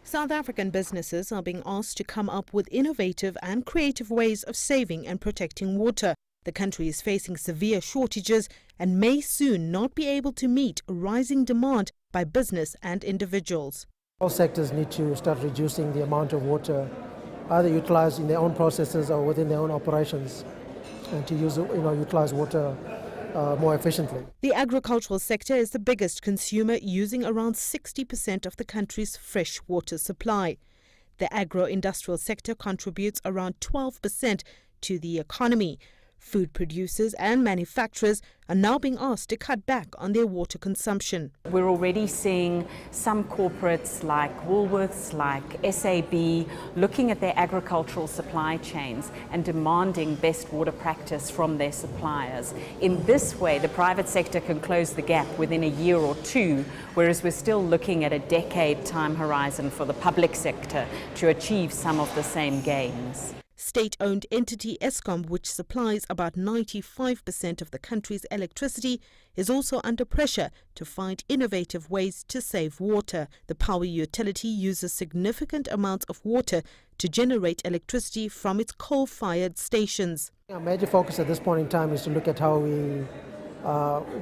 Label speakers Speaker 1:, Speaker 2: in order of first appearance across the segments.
Speaker 1: South African businesses are being asked to come up with innovative and creative ways of saving and protecting water. The country is facing severe shortages and may soon not be able to meet rising demand by business and individuals.
Speaker 2: All sectors need to start reducing the amount of water either utilized in their own processes or within their own operations, and to utilize water more efficiently.
Speaker 1: The agricultural sector is the biggest consumer, using around 60% of the country's fresh water supply. The agro-industrial sector contributes around 12% to the economy. Food producers and manufacturers are now being asked to cut back on their water consumption.
Speaker 3: We're already seeing some corporates like Woolworths, like SAB, looking at their agricultural supply chains and demanding best water practice from their suppliers. In this way, the private sector can close the gap within a year or two, whereas we're still looking at a decade time horizon for the public sector to achieve some of the same gains.
Speaker 1: State-owned entity Eskom, which supplies about 95% of the country's electricity, is also under pressure to find innovative ways to save water. The power utility uses significant amounts of water to generate electricity from its coal-fired stations.
Speaker 2: Our major focus at this point in time is to look at how we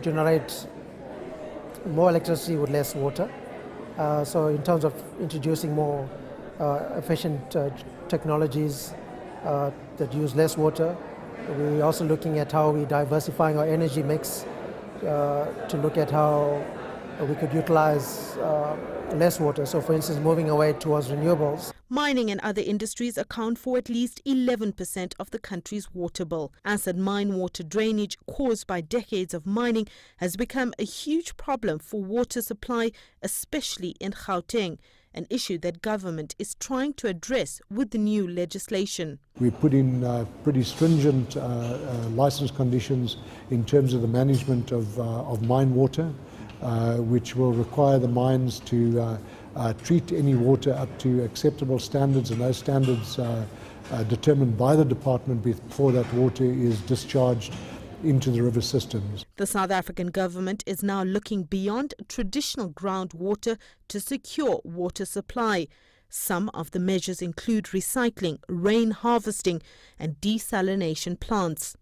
Speaker 2: generate more electricity with less water. So in terms of introducing more efficient technologies that use less water. We're also looking at how we're diversifying our energy mix to look at how we could utilize less water. So for instance, moving away towards renewables.
Speaker 1: Mining and other industries account for at least 11% of the country's water bill. Acid mine water drainage caused by decades of mining has become a huge problem for water supply, especially in Gauteng, an issue that government is trying to address with the new legislation.
Speaker 4: We put in pretty stringent license conditions in terms of the management of mine water, which will require the mines to treat any water up to acceptable standards, and those standards determined by the department before that water is discharged into the river systems.
Speaker 1: The South African government is now looking beyond traditional groundwater to secure water supply. Some of the measures include recycling, rain harvesting and desalination plants.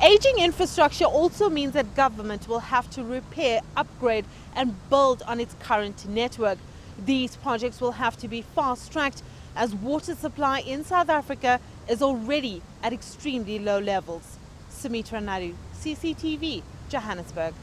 Speaker 1: Aging infrastructure also means that government will have to repair, upgrade and build on its current network. These projects will have to be fast-tracked as water supply in South Africa is already at extremely low levels. Sumitra Nadu, CCTV, Johannesburg.